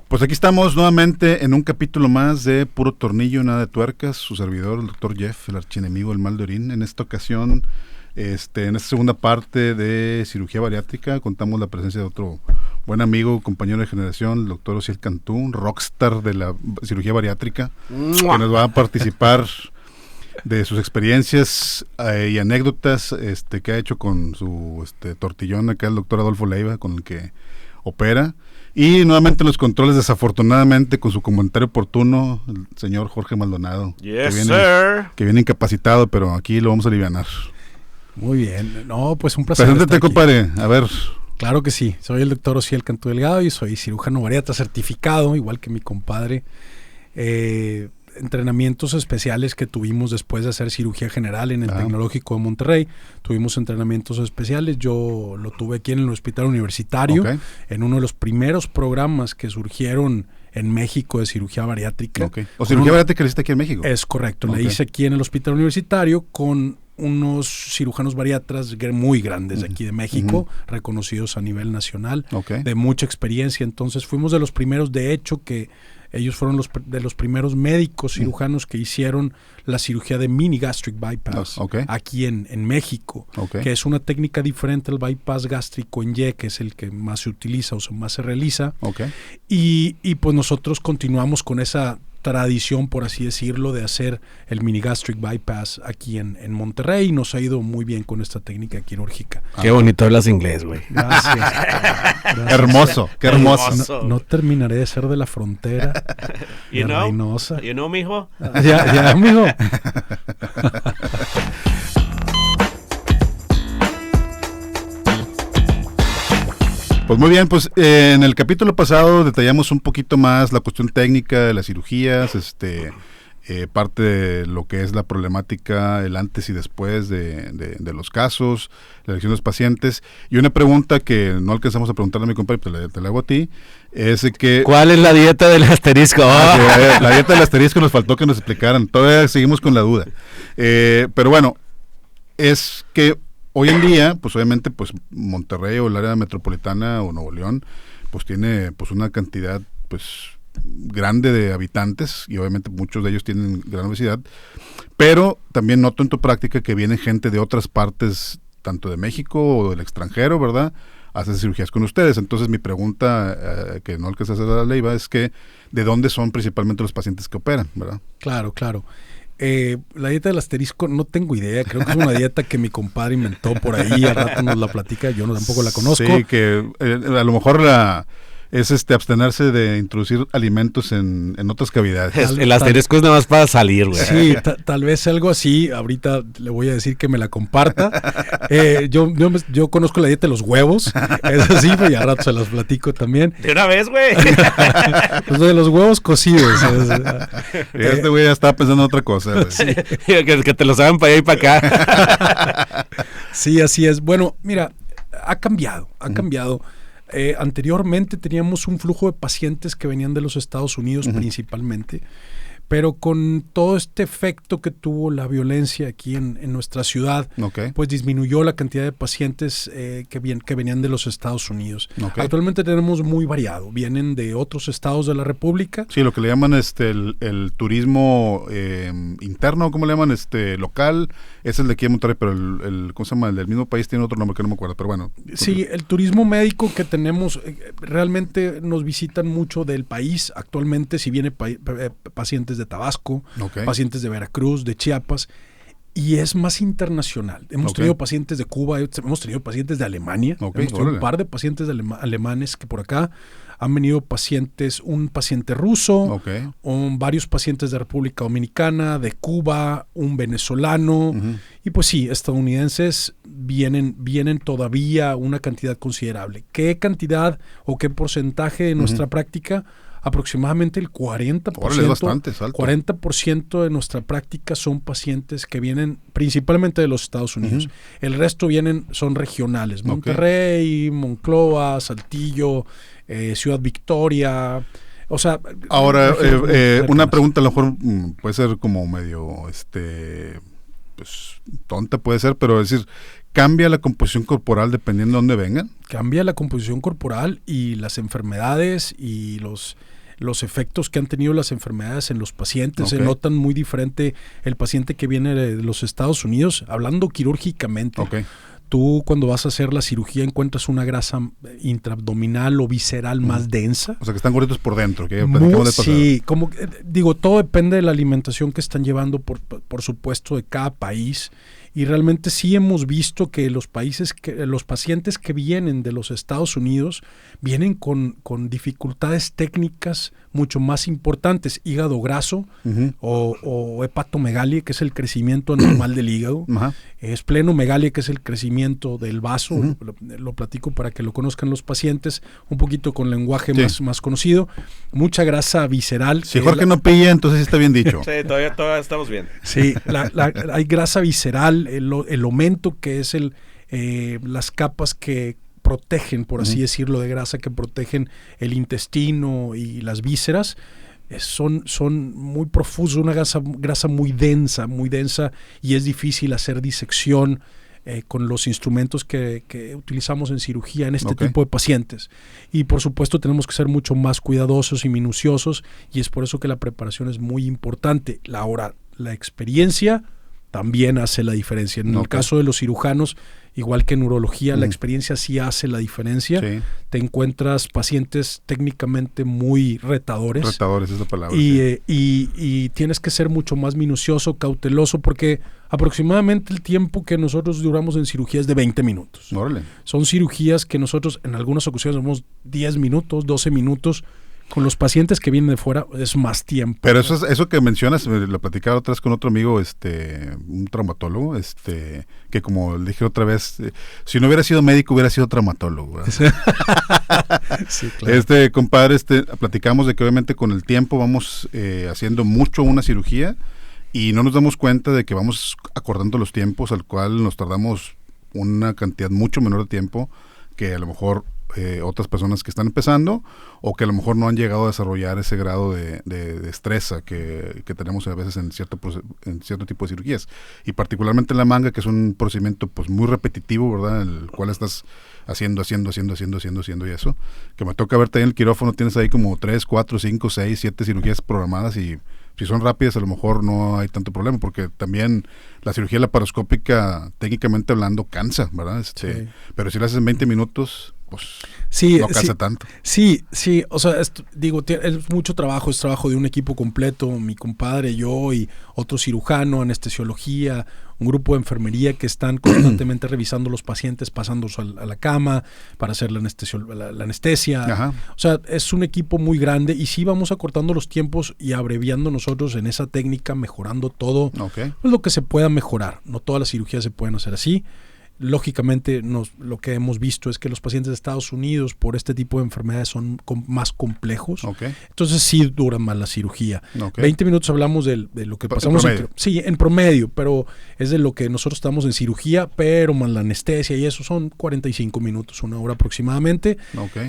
Pues aquí estamos nuevamente en un capítulo más de Puro Tornillo, Nada de Tuercas, su servidor, el Dr. Jeff, el archienemigo del mal de orín. En esta ocasión, en esta segunda parte de cirugía bariátrica, contamos la presencia de otro buen amigo, compañero de generación, el Dr. Osiel Cantú, un rockstar de la cirugía bariátrica, que nos va a participar de sus experiencias y anécdotas que ha hecho con su tortillón acá, el doctor Adolfo Leiva, con el que opera. Y nuevamente en los controles, desafortunadamente, con su comentario oportuno, el señor Jorge Maldonado. Yes, que viene incapacitado, pero aquí lo vamos a alivianar. Muy bien. No, pues un placer. Preséntate, compadre. A ver. Claro que sí. Soy el doctor Osiel Cantú Delgado y soy cirujano bariatra certificado, igual que mi compadre. Entrenamientos especiales que tuvimos después de hacer cirugía general en el Tecnológico de Monterrey. Tuvimos entrenamientos especiales. Yo lo tuve aquí en el Hospital Universitario, en uno de los primeros programas que surgieron en México de cirugía bariátrica. ¿O cirugía bariátrica la hiciste aquí en México? Es correcto. La hice aquí en el Hospital Universitario con unos cirujanos bariatras muy grandes de aquí de México, reconocidos a nivel nacional, de mucha experiencia. Entonces fuimos de los primeros, de hecho, que ellos fueron de los primeros médicos cirujanos que hicieron la cirugía de mini gastric bypass aquí en México, que es una técnica diferente al bypass gástrico en Y, que es el que más se utiliza o más se realiza. Y pues nosotros continuamos con esa tradición, por así decirlo, de hacer el mini gastric bypass aquí en Monterrey. Nos ha ido muy bien con esta técnica quirúrgica. Qué bonito hablas inglés, güey. Gracias. Hermoso, qué hermoso. No terminaré de ser de la frontera de Reynosa. You know, mijo. Ya, mijo. Pues muy bien, pues en el capítulo pasado detallamos un poquito más la cuestión técnica de las cirugías, parte de lo que es la problemática, el antes y después de los casos, la elección de los pacientes. Y una pregunta que no alcanzamos a preguntarle a mi compadre, pero te la hago a ti, es que... ¿Cuál es la dieta del asterisco? La dieta del asterisco nos faltó que nos explicaran, todavía seguimos con la duda. Pero bueno, es que hoy en día, pues obviamente, pues Monterrey o el área metropolitana o Nuevo León, pues tiene pues una cantidad pues grande de habitantes y obviamente muchos de ellos tienen gran obesidad, pero también noto en tu práctica que viene gente de otras partes, tanto de México o del extranjero, ¿verdad?, a hacer cirugías con ustedes. Entonces mi pregunta, que no alcanza a hacer la Leiva, es que ¿de dónde son principalmente los pacientes que operan, verdad? Claro. La dieta del asterisco no tengo idea, creo que es una dieta que mi compadre inventó por ahí, al rato nos la platica, yo tampoco la conozco. Sí, que a lo mejor es abstenerse de introducir alimentos en otras cavidades. El asterisco es nada más para salir, güey. Sí, tal vez algo así. Ahorita le voy a decir que me la comparta. Yo conozco la dieta de los huevos, es así, y al rato se las platico también. De una vez, güey. Pues de los huevos cocidos. Este güey ya estaba pensando en otra cosa, güey. Sí, que te lo saben para allá y para acá. Sí, así es. Bueno, mira, ha cambiado. Anteriormente teníamos un flujo de pacientes que venían de los Estados Unidos principalmente, pero con todo este efecto que tuvo la violencia aquí en nuestra ciudad, pues disminuyó la cantidad de pacientes que venían de los Estados Unidos. Actualmente tenemos muy variado, vienen de otros estados de la República. Sí, lo que le llaman el turismo interno, ¿cómo le llaman? Local, es el de aquí de Monterrey, pero el ¿cómo se llama? El del mismo país tiene otro nombre que no me acuerdo, pero bueno. Sí, el turismo médico que tenemos, realmente nos visitan mucho del país. Actualmente si viene pacientes de Tabasco, pacientes de Veracruz, de Chiapas, y es más internacional. Hemos tenido pacientes de Cuba, hemos tenido pacientes de Alemania, hemos tenido un par de pacientes alemanes que por acá han venido un paciente ruso, varios pacientes de República Dominicana, de Cuba, un venezolano, y pues sí, estadounidenses vienen todavía una cantidad considerable. ¿Qué cantidad o qué porcentaje de nuestra práctica? Aproximadamente el 40%, Órale, es bastante, es alto. 40% de nuestra práctica son pacientes que vienen principalmente de los Estados Unidos. El resto son regionales. Monterrey, Monclova, Saltillo, Ciudad Victoria. O sea, ahora, una pregunta a lo mejor puede ser como medio, pues tonta puede ser, pero es decir, cambia la composición corporal dependiendo de dónde vengan. Cambia la composición corporal y las enfermedades y los efectos que han tenido las enfermedades en los pacientes. Se notan muy diferente el paciente que viene de los Estados Unidos, hablando quirúrgicamente. Tú cuando vas a hacer la cirugía encuentras una grasa intraabdominal o visceral más densa. O sea, que están gorditos por dentro. Que sí, como digo, todo depende de la alimentación que están llevando, por supuesto, de cada país. Y realmente sí hemos visto que los pacientes que vienen de los Estados Unidos vienen con dificultades técnicas mucho más importantes. Hígado graso o hepatomegalia, que es el crecimiento anormal del hígado. Esplenomegalia, que es el crecimiento del vaso. Lo platico para que lo conozcan los pacientes, un poquito con lenguaje más conocido. Mucha grasa visceral. Si Jorge no pilla, entonces está bien dicho. Sí, todavía estamos bien. Sí, hay grasa visceral, el aumento, que es las capas que protegen, por así decirlo, de grasa, que protegen el intestino y las vísceras. Son muy profusos, una grasa muy densa, y es difícil hacer disección con los instrumentos que utilizamos en cirugía en este tipo de pacientes. Y por supuesto tenemos que ser mucho más cuidadosos y minuciosos, y es por eso que la preparación es muy importante. La experiencia también hace la diferencia. En el caso de los cirujanos, igual que en urología, la experiencia sí hace la diferencia. Te encuentras pacientes técnicamente muy retadores. Retadores es la palabra. Y tienes que ser mucho más minucioso, cauteloso, porque aproximadamente el tiempo que nosotros duramos en cirugía es de 20 minutos. Órale. Son cirugías que nosotros en algunas ocasiones hacemos 10 minutos, 12 minutos. Con los pacientes que vienen de fuera es más tiempo. Pero eso que mencionas, lo platicaba otra vez con otro amigo, un traumatólogo, que como le dije otra vez, si no hubiera sido médico hubiera sido traumatólogo. Sí, claro. Compadre, platicamos de que obviamente con el tiempo vamos haciendo mucho una cirugía y no nos damos cuenta de que vamos acordando los tiempos, al cual nos tardamos una cantidad mucho menor de tiempo que a lo mejor otras personas que están empezando o que a lo mejor no han llegado a desarrollar ese grado de destreza que tenemos a veces en cierto tipo de cirugías, y particularmente en la manga, que es un procedimiento pues muy repetitivo, ¿verdad? En el cual estás haciendo y eso, que me toca verte ahí en el quirófano, tienes ahí como 3, 4, 5, 6, 7 cirugías programadas, y si son rápidas a lo mejor no hay tanto problema, porque también la cirugía laparoscópica, técnicamente hablando, cansa, ¿verdad? Pero si la haces en 20 minutos, pues no cansa tanto. Sí, o sea, es mucho trabajo, es trabajo de un equipo completo, mi compadre, yo y otro cirujano, anestesiología, un grupo de enfermería que están constantemente revisando los pacientes, pasándolos a la cama para hacer la anestesia. Ajá. O sea, es un equipo muy grande y sí vamos acortando los tiempos y abreviando nosotros en esa técnica, mejorando todo lo que se pueda mejorar. No todas las cirugías se pueden hacer así. Lógicamente lo que hemos visto es que los pacientes de Estados Unidos por este tipo de enfermedades son más complejos. Entonces sí dura más la cirugía. 20 minutos hablamos de lo que pasamos en promedio, pero es de lo que nosotros estamos en cirugía, pero más la anestesia y eso son 45 minutos, 1 hora aproximadamente.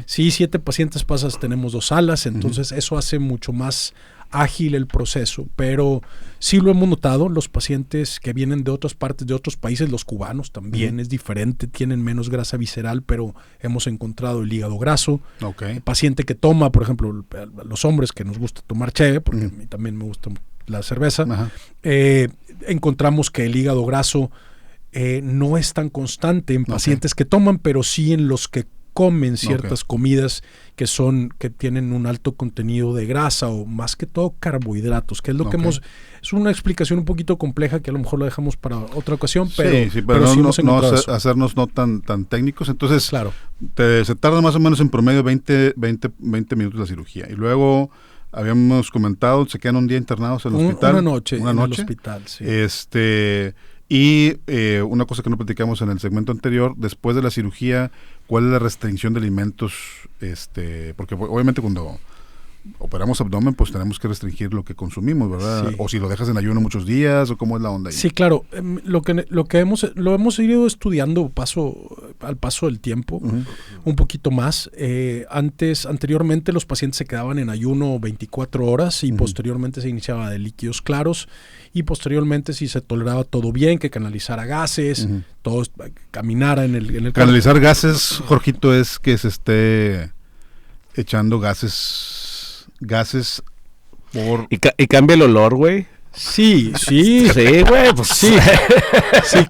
Sí, 7 pacientes tenemos 2 salas, entonces eso hace mucho más ágil el proceso, pero sí lo hemos notado, los pacientes que vienen de otras partes, de otros países, los cubanos también es diferente, tienen menos grasa visceral, pero hemos encontrado el hígado graso. El paciente que toma, por ejemplo, los hombres que nos gusta tomar cheve, porque a mí también me gusta la cerveza, encontramos que el hígado graso no es tan constante en pacientes que toman, pero sí en los que comen ciertas comidas que tienen un alto contenido de grasa o más que todo carbohidratos, que es lo que es una explicación un poquito compleja que a lo mejor la dejamos para otra ocasión, pero no hacernos no tan técnicos. Entonces, se tarda más o menos en promedio 20 minutos la cirugía, y luego habíamos comentado, se quedan un día internados en el hospital. Una noche en el hospital, sí. Y una cosa que no platicamos en el segmento anterior, después de la cirugía, ¿cuál es la restricción de alimentos? Porque obviamente cuando operamos abdomen, pues tenemos que restringir lo que consumimos, ¿verdad? Sí. O si lo dejas en ayuno muchos días, o cómo es la onda ahí. Sí, claro. Lo que hemos ido estudiando al paso del tiempo, un poquito más. Anteriormente los pacientes se quedaban en ayuno 24 horas y posteriormente se iniciaba de líquidos claros y posteriormente si se toleraba todo bien, que canalizara gases, todo caminara en el Canalizar gases, Jorgito, es que se esté echando gases por... ¿Y cambia el olor, güey? Sí, güey, pues sí,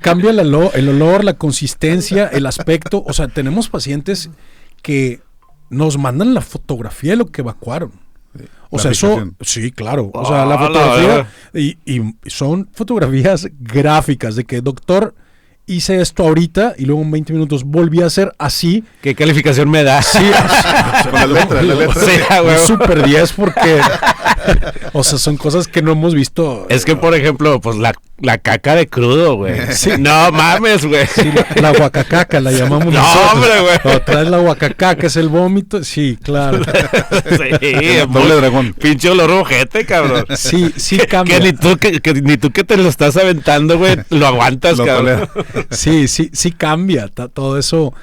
cambia el olor, la consistencia, el aspecto. O sea, tenemos pacientes que nos mandan la fotografía de lo que evacuaron. O sea, eso, sí, claro. O sea, la fotografía, y son fotografías gráficas de que, doctor, hice esto ahorita y luego en 20 minutos volví a hacer así. ¿Qué calificación me da? Sí, la letra. Sí, un super 10 porque, o sea, son cosas que no hemos visto. Es que, por ejemplo, pues la caca de crudo, güey. Sí. No mames, güey. Sí, la guacacaca la llamamos no, nosotros. Hombre, güey. O traes la guacacaca, es el vómito. Sí, claro. Sí, doble dragón. Pinche olor ojete, cabrón. Sí cambia. Que ni tú que te lo estás aventando, güey, lo aguantas, cabrón. Sí cambia todo eso.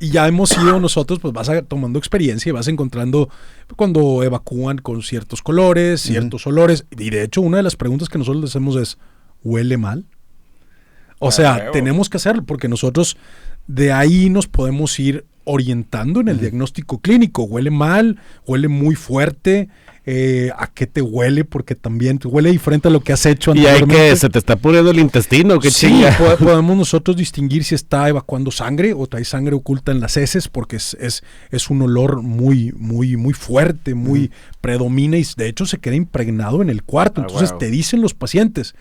Y ya hemos ido nosotros, pues vas tomando experiencia y vas encontrando cuando evacúan con ciertos colores, ciertos olores. Y de hecho, una de las preguntas que nosotros les hacemos es, ¿huele mal? O sea, tenemos que hacerlo porque nosotros de ahí nos podemos ir orientando en el diagnóstico clínico. ¿Huele mal? ¿Huele muy fuerte? ¿A qué te huele? Porque también te huele diferente a lo que has hecho anteriormente. Y hay que se te está pudriendo el intestino, qué sí, chinga. Podemos nosotros distinguir si está evacuando sangre o trae sangre oculta en las heces, porque es un olor muy, muy, muy fuerte, muy predomina y de hecho se queda impregnado en el cuarto. Entonces te dicen los pacientes,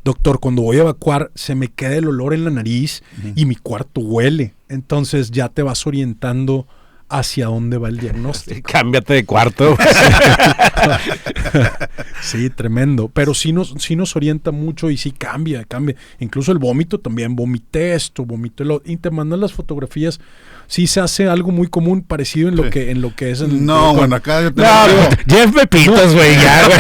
doctor, cuando voy a evacuar se me queda el olor en la nariz y mi cuarto huele. Entonces ya te vas orientando hacia dónde va el diagnóstico. Cámbiate de cuarto. Sí, tremendo. Pero sí nos orienta mucho y sí cambia. Incluso el vómito también. Vomité esto, vomité lo. Y te mandan las fotografías. Sí se hace algo muy común, parecido en lo que es. No, bueno, acá yo te Jeff Pepitos, güey, ya, güey.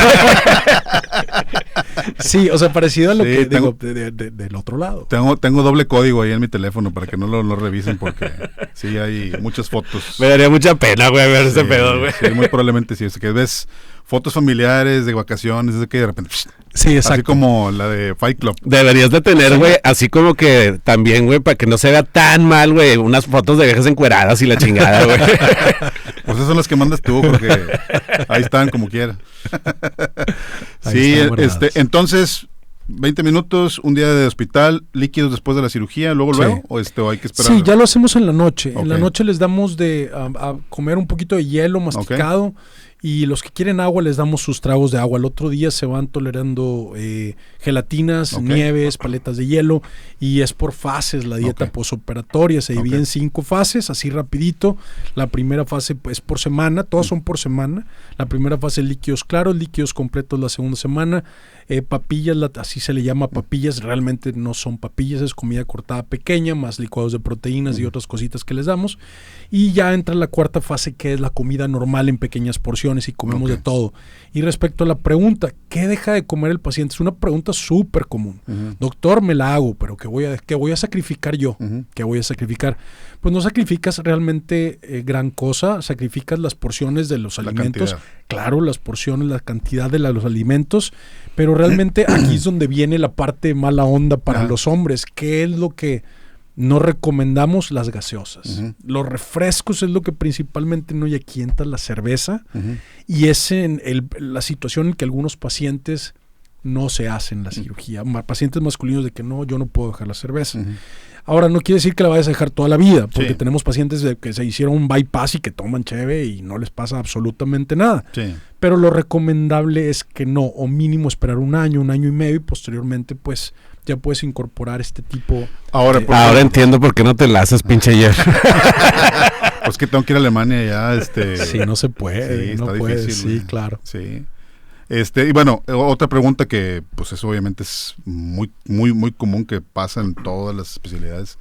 Sí, o sea, parecido a lo que digo del otro lado. Tengo doble código ahí en mi teléfono para que no lo revisen porque sí hay muchas fotos. Me daría mucha pena, güey, ver ese pedo, güey. Sí, muy probablemente sí. Es que ves fotos familiares de vacaciones, de que de repente... Sí, exacto. Así como la de Fight Club. Deberías de tener, güey, así como que también, güey, para que no se vea tan mal, güey, unas fotos de viejas encueradas y la chingada, güey. Pues esas son las que mandas tú, porque ahí están como quiera. Sí, entonces, 20 minutos, un día de hospital, líquidos después de la cirugía, luego o hay que esperar. Sí, ya lo hacemos en la noche. Okay. En la noche les damos a comer un poquito de hielo masticado. Okay. Y los que quieren agua les damos sus tragos de agua. El otro día se van tolerando gelatinas, nieves, paletas de hielo. Y es por fases la dieta posoperatoria. Se divide en 5 fases, así rapidito. La primera fase es por semana, todas son por semana. La primera fase líquidos claros, líquidos completos la segunda semana. Papillas, así se le llama papillas. Realmente no son papillas, es comida cortada pequeña, más licuados de proteínas y otras cositas que les damos. Y ya entra la cuarta fase, que es la comida normal en pequeñas porciones y comemos de todo. Y respecto a la pregunta, ¿qué deja de comer el paciente? Es una pregunta súper común. Doctor, me la hago, pero ¿qué voy a sacrificar yo? ¿Qué voy a sacrificar? Pues no sacrificas realmente gran cosa, sacrificas las porciones de los alimentos. Cantidad. Claro, las porciones, la cantidad de los alimentos, pero realmente aquí es donde viene la parte mala onda para los hombres. ¿Qué es lo que no recomendamos? Las gaseosas. Los refrescos es lo que principalmente no, y aquí entra la cerveza. Y es la situación en que algunos pacientes no se hacen la cirugía. Pacientes masculinos de que no, yo no puedo dejar la cerveza. Ahora, no quiere decir que la vayas a dejar toda la vida, porque tenemos pacientes que se hicieron un bypass y que toman cheve y no les pasa absolutamente nada. Pero lo recomendable es que no, o mínimo esperar un año y medio, y posteriormente pues ya puedes incorporar este tipo. Ahora entiendo por qué no te la haces, pinche Jeff. Pues que tengo que ir a Alemania ya. Sí, no se puede. Sí, no está puede, difícil. Sí, claro. Sí. Y bueno, otra pregunta que pues eso obviamente es muy, muy, muy común, que pasa en todas las especialidades.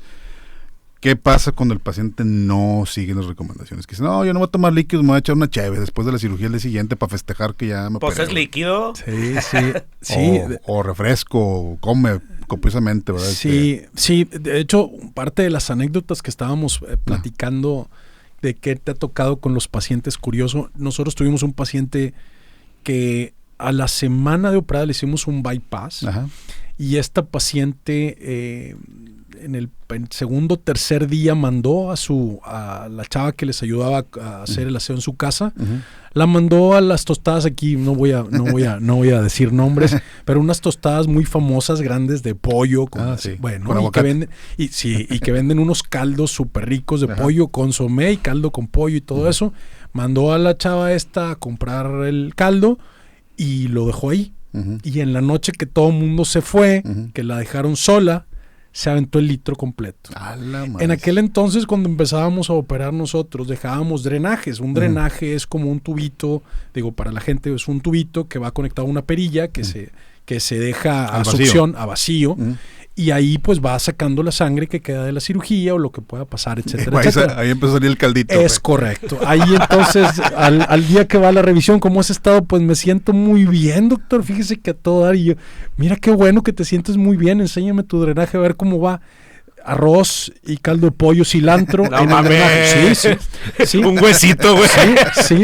¿Qué pasa cuando el paciente no sigue las recomendaciones? Que dice, no, yo no voy a tomar líquidos, me voy a echar una cheve después de la cirugía el día siguiente para festejar que ya me Pues operé, es líquido. Sí. O refresco, o come copiosamente, ¿verdad? Sí. De hecho, parte de las anécdotas que estábamos platicando de qué te ha tocado con los pacientes, curioso, nosotros tuvimos un paciente que a la semana de operada le hicimos un bypass. Ajá. Y esta paciente en el segundo, tercer día mandó a la chava que les ayudaba a hacer el aseo en su casa, la mandó a las tostadas aquí, no voy a decir nombres, pero unas tostadas muy famosas, grandes de pollo, con aguacate. Y que venden unos caldos súper ricos de pollo, consomé y caldo con pollo y todo eso. Mandó a la chava esta a comprar el caldo y lo dejó ahí. Y en la noche que todo el mundo se fue, que la dejaron sola, se aventó el litro completo. En aquel entonces, cuando empezábamos a operar nosotros, dejábamos drenajes. Un drenaje es como un tubito, digo, para la gente es un tubito que va conectado a una perilla que se deja a succión, a vacío. Y ahí pues va sacando la sangre que queda de la cirugía o lo que pueda pasar, etcétera, etcétera. Ahí empezó a salir el caldito. Es correcto. Ahí entonces, al día que va la revisión, ¿cómo has estado? Pues me siento muy bien, doctor. Fíjese que a todo dar. Y yo, mira qué bueno que te sientes muy bien. Enséñame tu drenaje a ver cómo va. Arroz y caldo de pollo, cilantro. No mames. Sí. Un huesito, güey.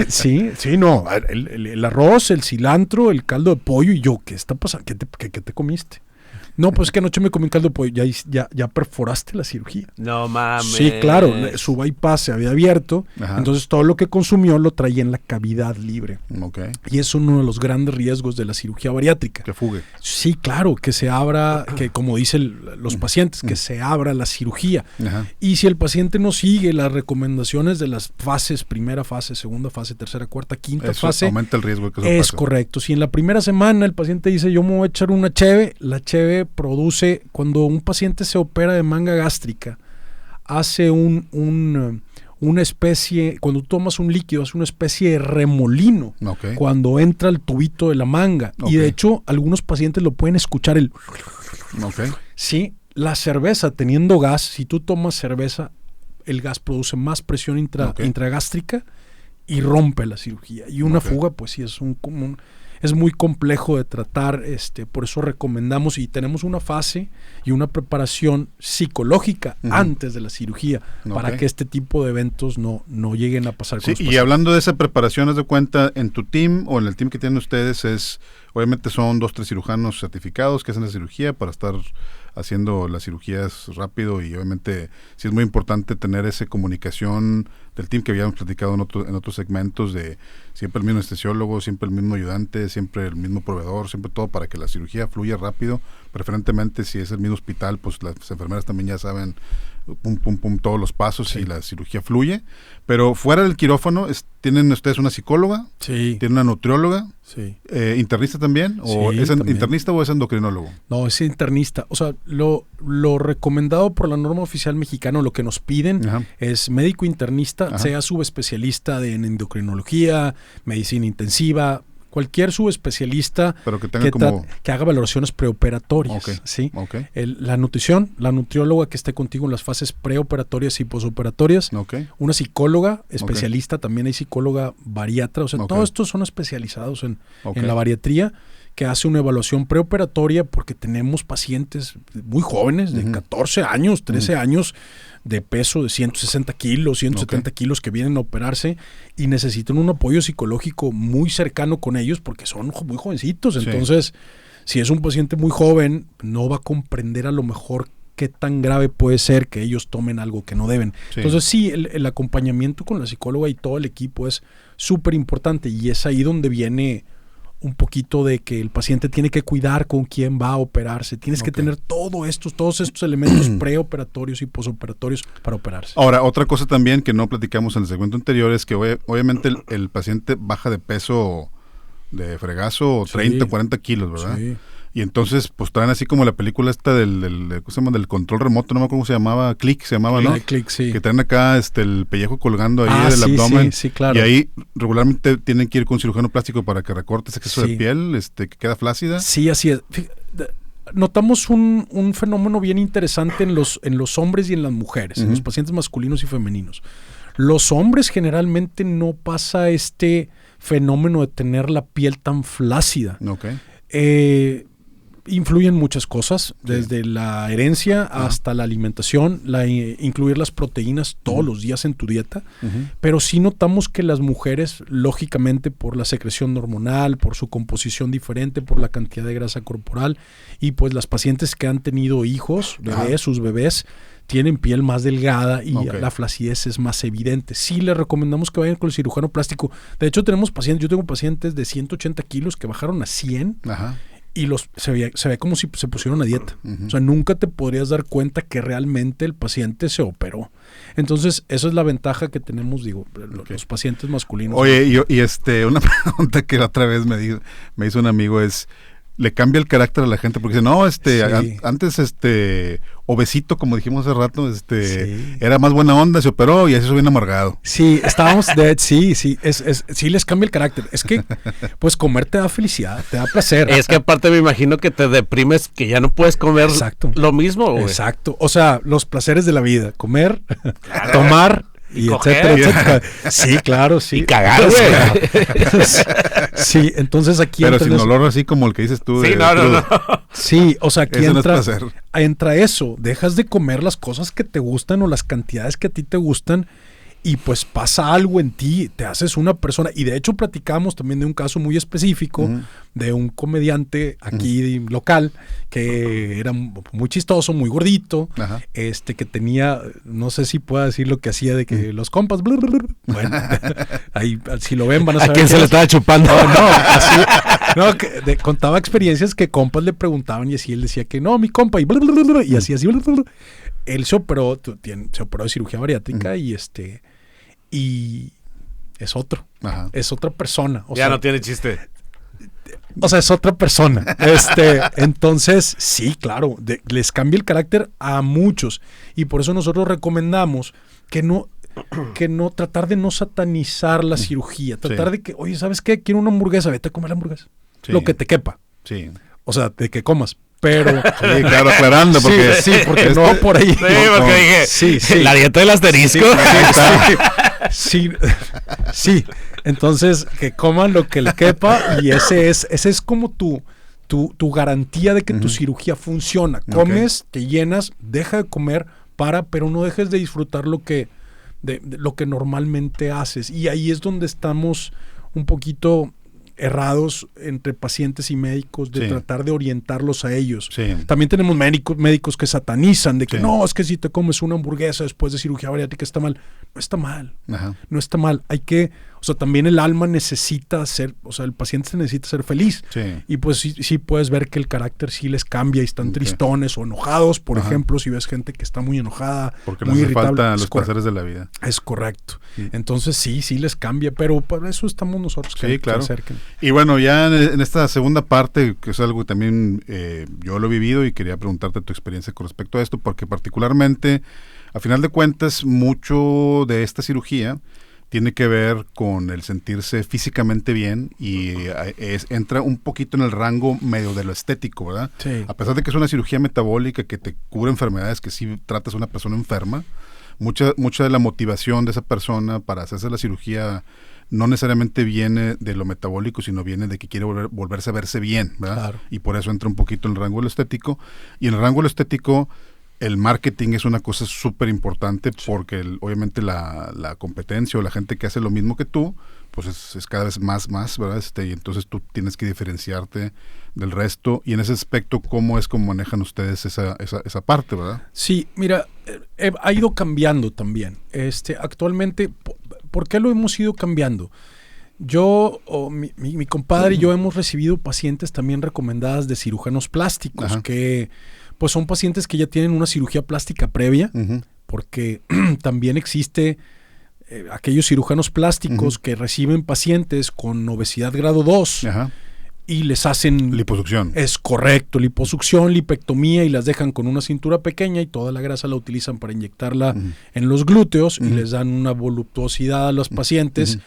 Sí, no. El arroz, el cilantro, el caldo de pollo. Y yo, ¿qué está pasando? ¿Qué te comiste? No, pues es que anoche me comí un caldo de pollo. Ya perforaste la cirugía. No mames. Sí, claro. Su bypass se había abierto. Ajá. Entonces todo lo que consumió lo traía en la cavidad libre. Okay. Y es uno de los grandes riesgos de la cirugía bariátrica. Que fugue. Sí, claro. Que se abra, que como dicen los pacientes, que se abra la cirugía. Ajá. Y si el paciente no sigue las recomendaciones de las fases, primera fase, segunda fase, tercera, cuarta, quinta fase. Aumenta el riesgo de que eso es pase. Correcto. Si en la primera semana el paciente dice yo me voy a echar una cheve, la cheve produce, cuando un paciente se opera de manga gástrica, hace una especie, cuando tomas un líquido, hace una especie de remolino cuando entra el tubito de la manga. Y de hecho, algunos pacientes lo pueden escuchar el... Sí, la cerveza teniendo gas, si tú tomas cerveza, el gas produce más presión intragástrica y rompe la cirugía. Y una fuga, pues sí, es muy complejo de tratar, por eso recomendamos y tenemos una fase y una preparación psicológica antes de la cirugía para que este tipo de eventos no lleguen a pasar con los pacientes. Y hablando de esa preparación, haz de cuenta, en tu team o en el team que tienen ustedes obviamente son 2-3 cirujanos certificados que hacen la cirugía para estar haciendo las cirugías rápido y obviamente sí es muy importante tener esa comunicación del team que habíamos platicado en otros segmentos de siempre el mismo anestesiólogo, siempre el mismo ayudante, siempre el mismo proveedor, siempre todo para que la cirugía fluya rápido, preferentemente si es el mismo hospital, pues las enfermeras también ya saben pum, todos los pasos y la cirugía fluye, pero fuera del quirófano ¿tienen ustedes una psicóloga? Sí. ¿Tienen una nutrióloga? Sí. ¿Internista también? ¿O sí, es también. internista o es endocrinólogo? No, es internista. O sea, lo recomendado por la norma oficial mexicana, lo que nos piden es médico internista, sea subespecialista en endocrinología, medicina intensiva, cualquier subespecialista pero que tenga que haga valoraciones preoperatorias. ¿Sí? La nutrióloga que esté contigo en las fases preoperatorias y posoperatorias, una psicóloga especialista, también hay psicóloga bariatra, o sea, todos estos son especializados en la bariatría, que hace una evaluación preoperatoria porque tenemos pacientes muy jóvenes, de 14 años, 13 años, de peso de 160 kilos, 170 kilos que vienen a operarse y necesitan un apoyo psicológico muy cercano con ellos porque son muy jovencitos. Entonces, si es un paciente muy joven, no va a comprender a lo mejor qué tan grave puede ser que ellos tomen algo que no deben. Entonces, sí, el acompañamiento con la psicóloga y todo el equipo es súper importante y es ahí donde viene un poquito de que el paciente tiene que cuidar con quién va a operarse. Tienes que tener todos estos elementos preoperatorios y posoperatorios para operarse. Ahora, otra cosa también que no platicamos en el segmento anterior es que obviamente el paciente baja de peso de fregazo 30, 40 kilos, ¿verdad? Sí. Y entonces, pues traen así como la película esta del control remoto, no me acuerdo cómo se llamaba, Click se llamaba, ¿no? Click, sí. Que traen acá el pellejo colgando ahí del abdomen. Sí, claro. Y ahí regularmente tienen que ir con un cirujano plástico para que recorte ese exceso de piel, que queda flácida. Sí, así es. notamos un fenómeno bien interesante en los hombres y en las mujeres, en los pacientes masculinos y femeninos. Los hombres generalmente no pasa este fenómeno de tener la piel tan flácida. Influyen muchas cosas, desde la herencia hasta la alimentación, incluir las proteínas todos los días en tu dieta, pero sí notamos que las mujeres, lógicamente por la secreción hormonal, por su composición diferente, por la cantidad de grasa corporal, y pues las pacientes que han tenido hijos, sus bebés, tienen piel más delgada y la flacidez es más evidente. Sí les recomendamos que vayan con el cirujano plástico. De hecho, yo tengo pacientes de 180 kilos que bajaron a 100 y se ve como si se pusieron a dieta. O sea, nunca te podrías dar cuenta que realmente el paciente se operó. Entonces, esa es la ventaja que tenemos, los pacientes masculinos. Oye, y una pregunta que la otra vez me hizo un amigo es, le cambia el carácter a la gente porque dice, no, antes obesito, como dijimos hace rato, era más buena onda, se operó y así se bien amargado. Sí, sí les cambia el carácter. Es que, pues comer te da felicidad, te da placer. Es que aparte me imagino que te deprimes, que ya no puedes comer lo mismo, güey. Exacto, o sea, los placeres de la vida, comer, tomar, y etcétera. Sí, claro, sí. Y cagar, güey. Sí, entonces aquí pero sin olor así como el que dices tú. Sí, no. Sí, o sea, aquí eso entra eso. Dejas de comer las cosas que te gustan o las cantidades que a ti te gustan y pues pasa algo en ti, te haces una persona. Y de hecho platicamos también de un caso muy específico de un comediante aquí local que era muy chistoso, muy gordito, que tenía, no sé si puedo decir lo que hacía de que los compas, bueno, ahí si lo ven van a saber. ¿A quién se le estaba chupando? Contaba experiencias que compas le preguntaban y así él decía que no, mi compa, y así. Él se operó de cirugía bariátrica y es otro. Es otra persona. No tiene chiste. O sea, es otra persona. Entonces, sí, claro, les cambia el carácter a muchos. Y por eso nosotros recomendamos que no tratar de no satanizar la cirugía. Tratar de que, oye, ¿sabes qué? Quiero una hamburguesa, vete a comer la hamburguesa. Sí. Lo que te quepa. Sí. O sea, de que comas. Pero sí, claro, aclarando porque porque no por ahí. Sí, porque dije, la dieta del asterisco. Sí. Entonces, que coman lo que le quepa y ese es como tu garantía de que tu cirugía funciona. Comes, te llenas, deja de comer, pero no dejes de disfrutar lo que normalmente haces. Y ahí es donde estamos un poquito errados entre pacientes y médicos de tratar de orientarlos a ellos. También tenemos médicos que satanizan de que no, es que si te comes una hamburguesa después de cirugía bariátrica está mal. No está mal. No está mal. También el alma necesita el paciente necesita ser feliz. Y pues sí puedes ver que el carácter sí les cambia y están tristones o enojados, por ejemplo, si ves gente que está muy enojada, porque muy les irritable. falta los placeres de la vida. Es correcto. Entonces sí les cambia, pero para eso estamos nosotros que claro. se acerquen. Y bueno, ya en esta segunda parte, que es algo que también yo lo he vivido y quería preguntarte tu experiencia con respecto a esto, porque particularmente, a final de cuentas, mucho de esta cirugía tiene que ver con el sentirse físicamente bien y entra un poquito en el rango medio de lo estético, ¿verdad? Sí. A pesar de que es una cirugía metabólica que te cubre enfermedades que sí tratas a una persona enferma, mucha de la motivación de esa persona para hacerse la cirugía no necesariamente viene de lo metabólico, sino viene de que quiere volverse a verse bien, ¿verdad? Claro. Y por eso entra un poquito en el rango de lo estético. Y en el rango de lo estético, el marketing es una cosa súper importante porque obviamente la competencia o la gente que hace lo mismo que tú, pues es cada vez más, ¿verdad? Y entonces tú tienes que diferenciarte del resto. Y en ese aspecto, ¿cómo manejan ustedes esa parte, verdad? Sí, mira, ha ido cambiando también. Actualmente, ¿por qué lo hemos ido cambiando? Yo, mi compadre y yo hemos recibido pacientes también recomendadas de cirujanos plásticos, que pues son pacientes que ya tienen una cirugía plástica previa, porque también existe aquellos cirujanos plásticos que reciben pacientes con obesidad grado 2 y les hacen liposucción. Es correcto, liposucción, lipectomía y las dejan con una cintura pequeña y toda la grasa la utilizan para inyectarla en los glúteos y les dan una voluptuosidad a los pacientes.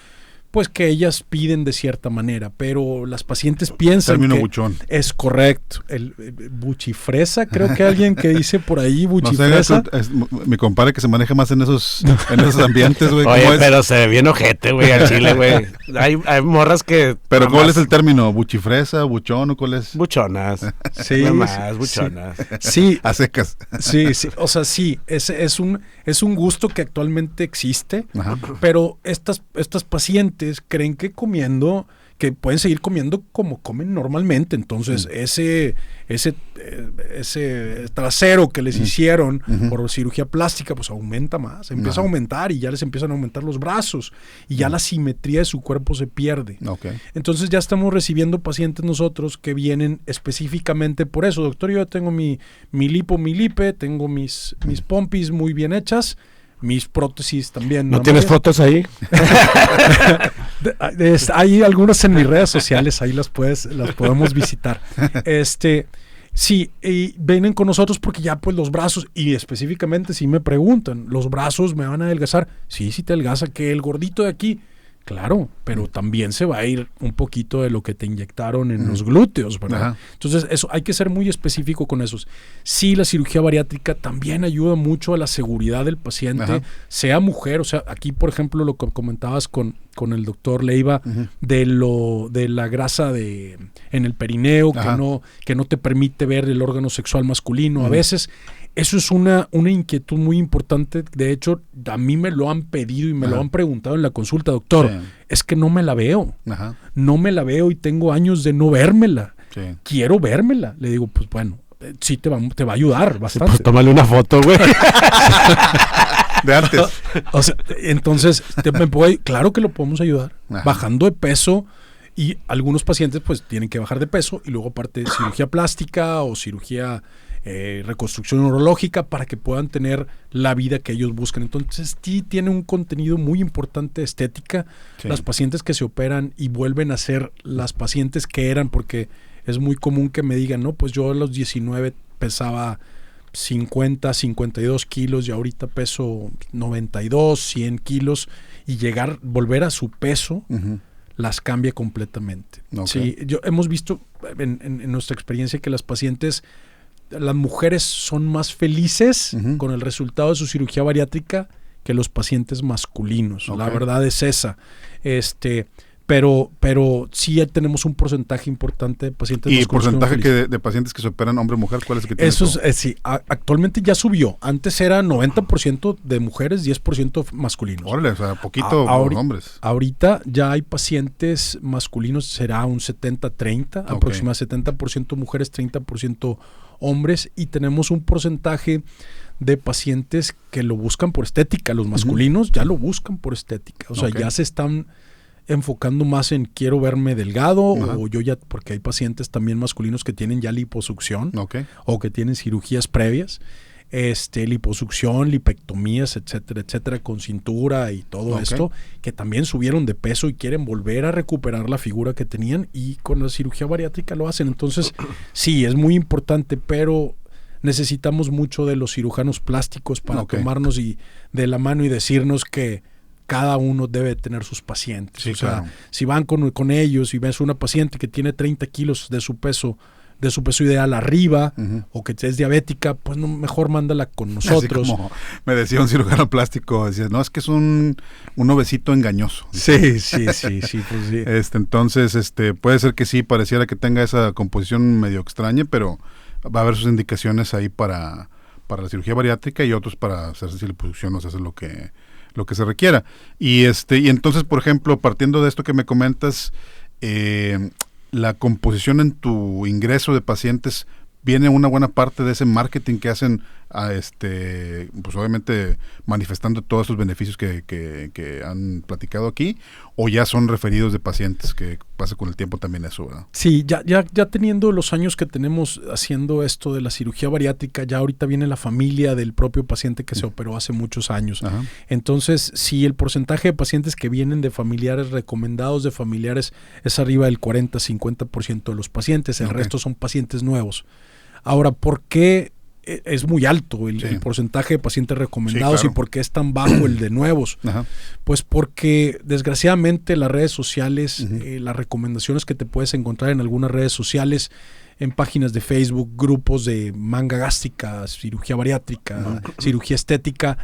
pues que ellas piden de cierta manera, pero las pacientes piensan término que buchón. Es correcto. El buchifresa, creo que alguien que dice por ahí buchifresa. No sé, mi compadre que se maneja más en esos ambientes, güey. Oye, pero se ve bien ojete, güey, al chile, güey. Hay morras que... Pero ¿cuál es el término? ¿Buchifresa, buchón o cuál es? Buchonas. Sí. Más buchonas. Sí. A secas. Sí. O sea, sí. Es un gusto que actualmente existe, Ajá. pero estas pacientes creen que pueden seguir comiendo como comen normalmente. Entonces, ese trasero que les hicieron por cirugía plástica, pues aumenta más, empieza a aumentar y ya les empiezan a aumentar los brazos y ya la simetría de su cuerpo se pierde. Okay. Entonces ya estamos recibiendo pacientes nosotros que vienen específicamente por eso. Doctor, yo ya tengo mi lipo, mi lipe, tengo mis pompis muy bien hechas, mis prótesis también. ¿No tienes fotos ahí? Hay algunas en mis redes sociales, ahí las podemos visitar. Sí, y vienen con nosotros porque ya pues los brazos, y específicamente si me preguntan, ¿los brazos me van a adelgazar? Sí te adelgaza, que el gordito de aquí, claro, pero también se va a ir un poquito de lo que te inyectaron en los glúteos, ¿verdad? Ajá. Entonces, eso hay que ser muy específico con esos. Sí, la cirugía bariátrica también ayuda mucho a la seguridad del paciente, Ajá. sea mujer, o sea, aquí, por ejemplo, lo que comentabas con el doctor Leiva, de la grasa en el perineo, que no te permite ver el órgano sexual masculino. A veces eso es una inquietud muy importante. De hecho, a mí me lo han pedido y me lo han preguntado en la consulta, doctor. Sí. Es que no me la veo. Ajá. No me la veo y tengo años de no vérmela. Sí. Quiero vérmela. Le digo, pues bueno, sí te va a ayudar bastante. Pues tómale una foto, güey. De antes. O sea, entonces, claro que lo podemos ayudar. Ajá. Bajando de peso. Y algunos pacientes pues tienen que bajar de peso y luego aparte cirugía plástica o cirugía reconstrucción neurológica para que puedan tener la vida que ellos buscan. Entonces sí tiene un contenido muy importante de estética. Sí. Las pacientes que se operan y vuelven a ser las pacientes que eran, porque es muy común que me digan, no, pues yo a los 19 pesaba 50, 52 kilos y ahorita peso 92, 100 kilos y volver a su peso las cambia completamente. Okay. Sí, hemos visto en nuestra experiencia que las mujeres son más felices con el resultado de su cirugía bariátrica que los pacientes masculinos. Okay. La verdad es esa. Pero sí tenemos un porcentaje importante de pacientes. ¿Y el porcentaje de pacientes que se operan hombre-mujer? ¿Cuál es el que tiene? Eso sí, actualmente ya subió. Antes era 90% de mujeres, 10% masculinos. Órale, o sea, poquito hombres. Ahorita ya hay pacientes masculinos, será un 70-30, Okay. aproximadamente 70% mujeres, 30% hombres, y tenemos un porcentaje de pacientes que lo buscan por estética. Los masculinos ya lo buscan por estética. O sea, Okay. ya se están enfocando más en quiero verme delgado o yo ya, porque hay pacientes también masculinos que tienen ya liposucción o que tienen cirugías previas, liposucción, lipectomías, etcétera, con cintura y todo esto, que también subieron de peso y quieren volver a recuperar la figura que tenían y con la cirugía bariátrica lo hacen. Entonces, sí, es muy importante, pero necesitamos mucho de los cirujanos plásticos para tomarnos de la mano y decirnos que cada uno debe tener sus pacientes. Sí, o sea, claro. si van con ellos y ves una paciente que tiene 30 kilos de su peso ideal arriba o que es diabética, pues no, mejor mándala con nosotros. Así como me decía un cirujano plástico, decía, no, es que es un obesito engañoso. Sí, pues sí. Entonces, puede ser que sí, pareciera que tenga esa composición medio extraña, pero va a haber sus indicaciones ahí para la cirugía bariátrica y otros para hacerse liposucción, o sea, hacer lo que se requiera. Y entonces, por ejemplo, partiendo de esto que me comentas, la composición en tu ingreso de pacientes, viene una buena parte de ese marketing que hacen pues obviamente manifestando todos esos beneficios que han platicado aquí, o ya son referidos de pacientes, que pasa con el tiempo también eso, ¿verdad? Sí, ya teniendo los años que tenemos haciendo esto de la cirugía bariátrica, ya ahorita viene la familia del propio paciente que se operó hace muchos años. Ajá. Entonces, sí, el porcentaje de pacientes que vienen de familiares recomendados de familiares es arriba del 40-50% de los pacientes, el resto son pacientes nuevos. Ahora, ¿por qué es muy alto el porcentaje de pacientes recomendados, y por qué es tan bajo el de nuevos. Ajá. Pues porque desgraciadamente las redes sociales, las recomendaciones que te puedes encontrar en algunas redes sociales, en páginas de Facebook, grupos de manga gástrica, cirugía bariátrica, cirugía estética,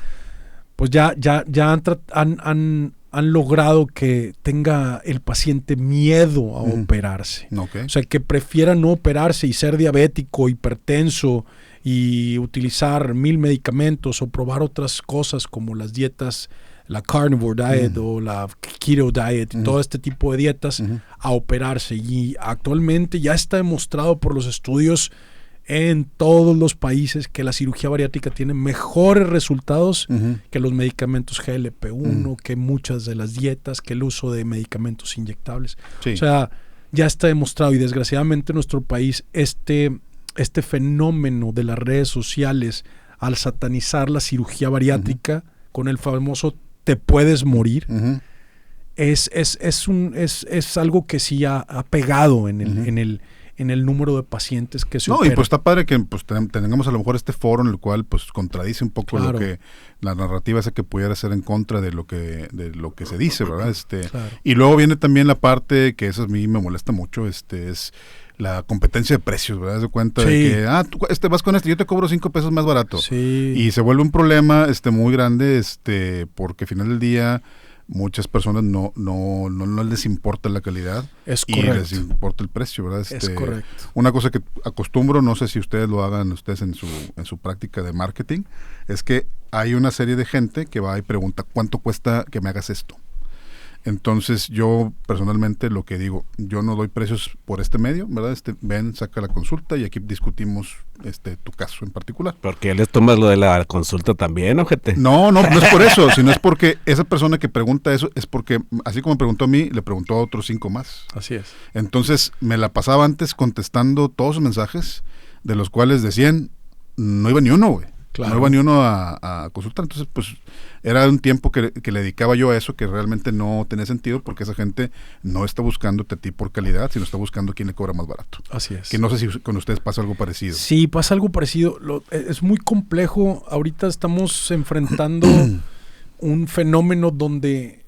pues ya han logrado que tenga el paciente miedo a operarse. Okay. O sea, que prefiera no operarse y ser diabético, hipertenso y utilizar 1000 medicamentos o probar otras cosas como las dietas, la carnivore diet o la keto diet, todo este tipo de dietas, a operarse. Y actualmente ya está demostrado por los estudios en todos los países que la cirugía bariátrica tiene mejores resultados que los medicamentos GLP-1, que muchas de las dietas, que el uso de medicamentos inyectables. Sí. O sea, ya está demostrado, y desgraciadamente en nuestro país este fenómeno de las redes sociales al satanizar la cirugía bariátrica con el famoso "te puedes morir", es algo que sí ha pegado en el número de pacientes que se operan. Y pues está padre que pues tengamos a lo mejor este foro en el cual pues contradice un poco lo que la narrativa esa que pudiera ser en contra de lo que se dice, ¿verdad? Y luego viene también la parte que eso a mí me molesta mucho, es la competencia de precios, ¿verdad? Se cuenta de que, tú vas con yo te cobro 5 pesos más barato. Sí. Y se vuelve un problema muy grande, porque al final del día muchas personas no les importa la calidad, y les importa el precio, ¿verdad? Es correcto. Una cosa que acostumbro, no sé si ustedes lo hagan en su práctica de marketing, es que hay una serie de gente que va y pregunta, ¿cuánto cuesta que me hagas esto? Entonces yo personalmente lo que digo, yo no doy precios por este medio, ¿verdad? Ven, saca la consulta y aquí discutimos tu caso en particular. ¿Por qué les tomas lo de la consulta también, ojete? No es por eso, sino es porque esa persona que pregunta eso es porque, así como me preguntó a mí, le preguntó a otros 5 más. Así es. Entonces me la pasaba antes contestando todos sus mensajes, de los cuales decían, no iba ni uno, güey. Claro. No iba ni uno a consultar. Entonces, pues, era un tiempo que le dedicaba yo a eso, que realmente no tenía sentido, porque esa gente no está buscándote a ti por calidad, sino está buscando a quién le cobra más barato. Así es. Que no sé si con ustedes pasa algo parecido. Sí, pasa algo parecido. Es muy complejo. Ahorita estamos enfrentando un fenómeno donde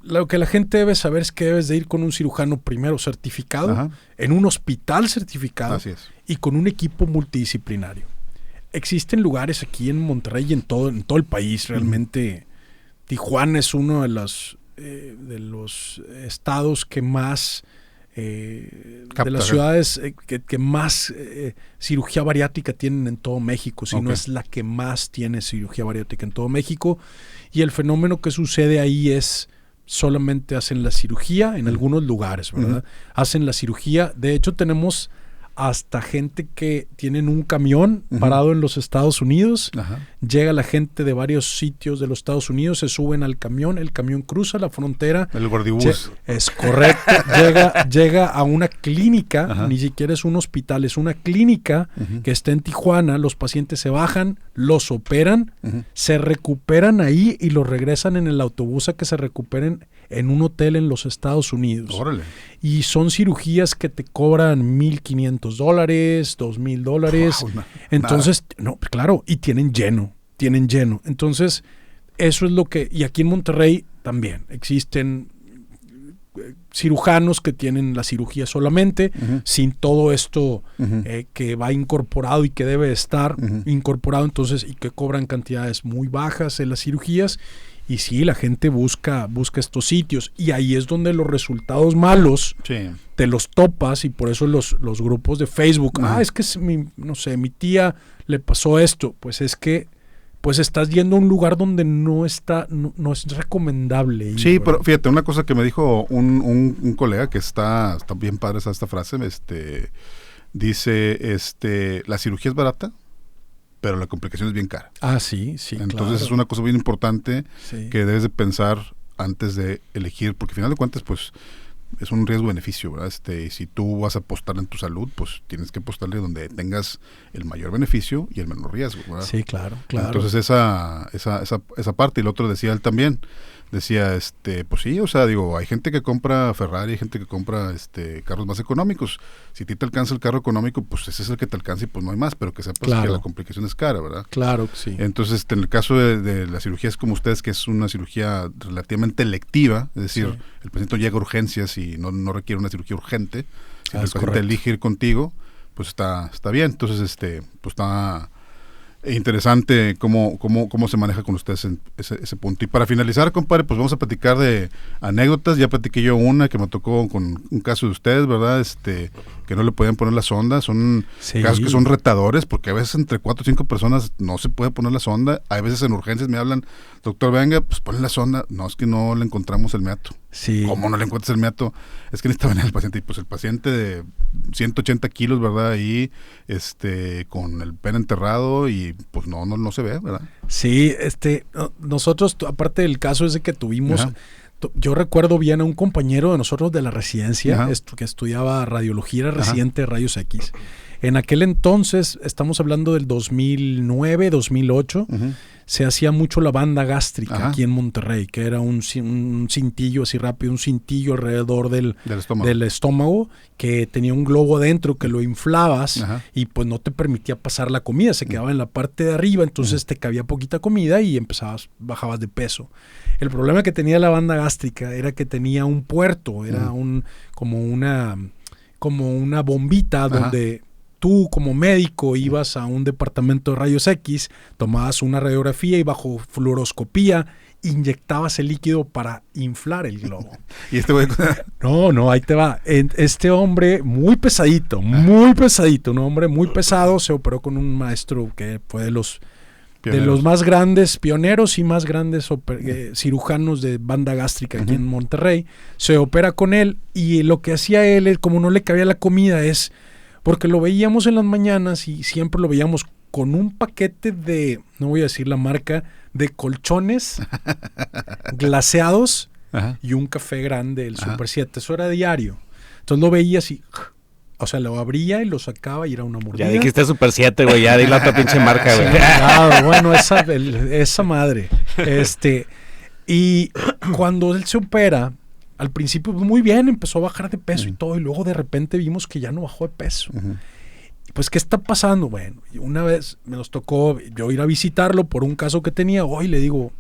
lo que la gente debe saber es que debes de ir con un cirujano primero certificado, en un hospital certificado. Así es. Y con un equipo multidisciplinario. Existen lugares aquí en Monterrey y en todo el país, realmente. Tijuana es uno de los estados que más, de las ciudades que más cirugía bariátrica tienen en todo México, si no es la que más tiene cirugía bariátrica en todo México. Y el fenómeno que sucede ahí es, solamente hacen la cirugía en algunos lugares, ¿verdad? Hacen la cirugía. De hecho, tenemos hasta gente que tienen un camión parado en los Estados Unidos. Llega la gente de varios sitios de los Estados Unidos, se suben al camión, el camión cruza la frontera. El gordibús. Es correcto. llega a una clínica, ni siquiera es un hospital, es una clínica que está en Tijuana. Los pacientes se bajan, los operan, se recuperan ahí y los regresan en el autobús a que se recuperen en un hotel en los Estados Unidos. Órale. Y son cirugías que te cobran $1,500, $2,000. Wow, entonces, claro, y tienen lleno. Entonces, eso es lo que... Y aquí en Monterrey también existen cirujanos que tienen la cirugía solamente, sin todo esto que va incorporado y que debe estar incorporado, entonces, y que cobran cantidades muy bajas en las cirugías. Y sí, la gente busca estos sitios, y ahí es donde los resultados malos te los topas, y por eso los grupos de Facebook, es que mi tía le pasó esto. Pues es que estás yendo a un lugar donde no es recomendable ir, sí, ¿verdad? Pero fíjate, una cosa que me dijo un colega, que está bien padre esta frase, dice, la cirugía es barata, pero la complicación es bien cara. Sí, entonces claro. Es una cosa bien importante que debes de pensar antes de elegir, porque al final de cuentas, pues, es un riesgo-beneficio, ¿verdad? Y si tú vas a apostar en tu salud, pues tienes que apostarle donde tengas el mayor beneficio y el menor riesgo, ¿verdad? Sí, claro. Entonces esa parte, y el otro decía él también, decía, pues sí, o sea, digo, hay gente que compra Ferrari, hay gente que compra carros más económicos. Si a ti te alcanza el carro económico, pues ese es el que te alcanza y pues no hay más, pero que sepas que la complicación es cara, ¿verdad? Claro que sí. Entonces, en el caso de la cirugía es como ustedes, que es una cirugía relativamente electiva, es decir, el paciente llega a urgencias y no requiere una cirugía urgente. Si el paciente elige ir contigo, pues está bien. Entonces, pues está interesante cómo se maneja con ustedes en ese punto. Y para finalizar, compadre, pues vamos a platicar de anécdotas. Ya platiqué yo una que me tocó con un caso de ustedes, ¿verdad? Que no le podían poner la sonda. Son casos que son retadores, porque a veces entre 4 o 5 personas no se puede poner la sonda. Hay veces en urgencias me hablan, doctor, venga, pues ponle la sonda. No, es que no le encontramos el meato. Sí. ¿Cómo no le encuentras el meato? Es que necesita venir el paciente. Y pues el paciente de 180 kilos, ¿verdad? Ahí, con el pene enterrado y pues no se ve, ¿verdad? Sí, nosotros, aparte del caso ese que tuvimos, yo recuerdo bien a un compañero de nosotros de la residencia, que estudiaba radiología, era residente de rayos X. En aquel entonces, estamos hablando del 2009, 2008, se hacía mucho la banda gástrica aquí en Monterrey, que era un cintillo así rápido, un cintillo alrededor del estómago, que tenía un globo adentro que lo inflabas y pues no te permitía pasar la comida, se quedaba en la parte de arriba, entonces te cabía poquita comida y bajabas de peso. El problema que tenía la banda gástrica era que tenía un puerto, era como una bombita donde tú como médico ibas a un departamento de rayos X, tomabas una radiografía y bajo fluoroscopía inyectabas el líquido para inflar el globo. ¿Y este güey? No, ahí te va. Este hombre muy pesadito, un hombre muy pesado, se operó con un maestro que fue de los más grandes pioneros y más grandes cirujanos de banda gástrica aquí en Monterrey. Se opera con él y lo que hacía él, como no le cabía la comida, porque lo veíamos en las mañanas y siempre lo veíamos con un paquete de, no voy a decir la marca, de colchones glaseados y un café grande, el Super 7. Eso era diario. Entonces lo veías y, o sea, lo abría y lo sacaba y era una mordida. Ya dijiste Super 7, güey, ya di la otra pinche marca, güey. Claro, bueno, esa madre. Y cuando él se opera, al principio muy bien, empezó a bajar de peso y todo, y luego de repente vimos que ya no bajó de peso. Pues, ¿qué está pasando? Bueno, una vez me nos tocó yo ir a visitarlo por un caso que tenía. Hoy le digo,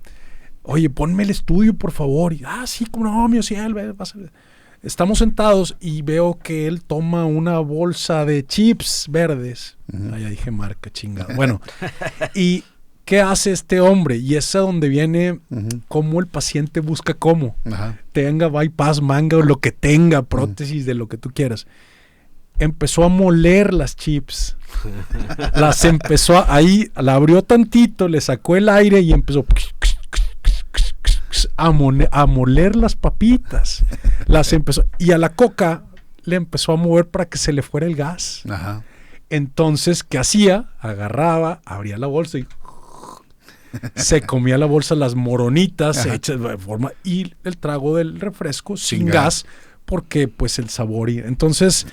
oye, ponme el estudio, por favor. Y, sí, como no, mío, sí, estamos sentados y veo que él toma una bolsa de chips verdes. Ya dije marca, chingada. Bueno, y ¿qué hace este hombre? Y es a donde viene cómo el paciente busca cómo. Tenga bypass, manga o lo que tenga, prótesis de lo que tú quieras. Empezó a moler las chips. Las empezó la abrió tantito, le sacó el aire y empezó a moler las papitas. Las empezó, y a la coca le empezó a mover para que se le fuera el gas. Entonces, ¿qué hacía? Agarraba, abría la bolsa y se comía la bolsa, las moronitas hechas de forma, y el trago del refresco sin gas, porque pues el sabor. Entonces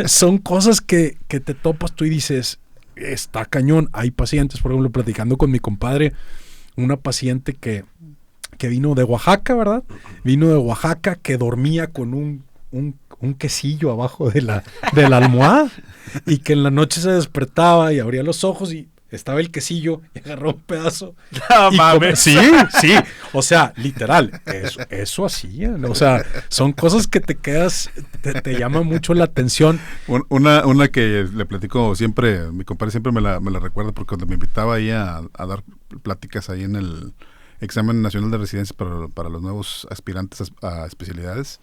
son cosas que te topas tú y dices, está cañón. Hay pacientes, por ejemplo, platicando con mi compadre, una paciente que vino de Oaxaca, ¿verdad? Vino de Oaxaca, que dormía con un quesillo abajo de la almohada, y que en la noche se despertaba y abría los ojos y estaba el quesillo y agarró un pedazo. No mames. Sí. O sea, literal, eso hacía. O sea, son cosas que te quedas, te llama mucho la atención. Una que le platico siempre, mi compadre siempre me la recuerda, porque cuando me invitaba ahí a dar pláticas ahí en el Examen Nacional de Residencia para los nuevos aspirantes a especialidades,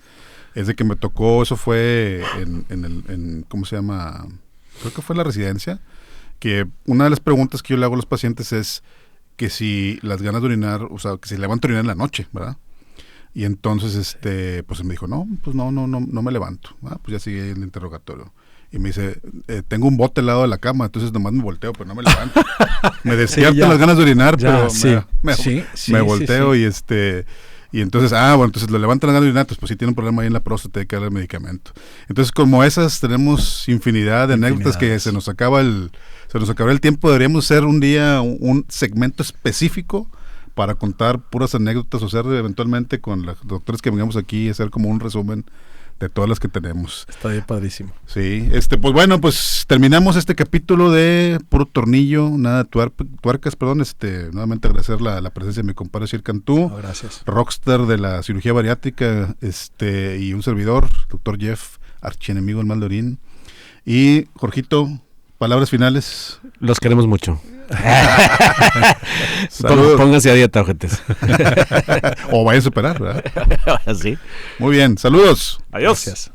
es de que me tocó, eso fue en ¿cómo se llama? Creo que fue la residencia, que una de las preguntas que yo le hago a los pacientes es que si las ganas de orinar, o sea, que si levanto a orinar en la noche, ¿verdad? Y entonces, pues me dijo, no me levanto. Pues ya sigue el interrogatorio. Y me dice, tengo un bote al lado de la cama, entonces nomás me volteo, pero no me levanto. Me despierto las ganas de orinar, pero me volteo. Y entonces, bueno, entonces le levantan las ganas de orinar, pues sí tiene un problema ahí en la próstata, hay que darle el medicamento. Entonces, como esas, tenemos infinidad de anécdotas que se nos acaba el tiempo. Deberíamos hacer un día un segmento específico para contar puras anécdotas, o hacer eventualmente con los doctores que vengamos aquí, hacer como un resumen de todas las que tenemos. Está bien padrísimo. Sí, pues bueno, pues terminamos este capítulo de Puro Tornillo, nada de tuercas, perdón. Nuevamente agradecer la presencia de mi compadre Shir Cantú, gracias. Rockstar de la cirugía bariátrica, y un servidor, doctor Jeff, archienemigo del mal de orín. Y Jorgito, palabras finales. Los queremos mucho. Saludos. Pónganse a dieta, ojetes. O vayan a superar, ¿verdad? Sí. Muy bien, saludos. Adiós. Gracias.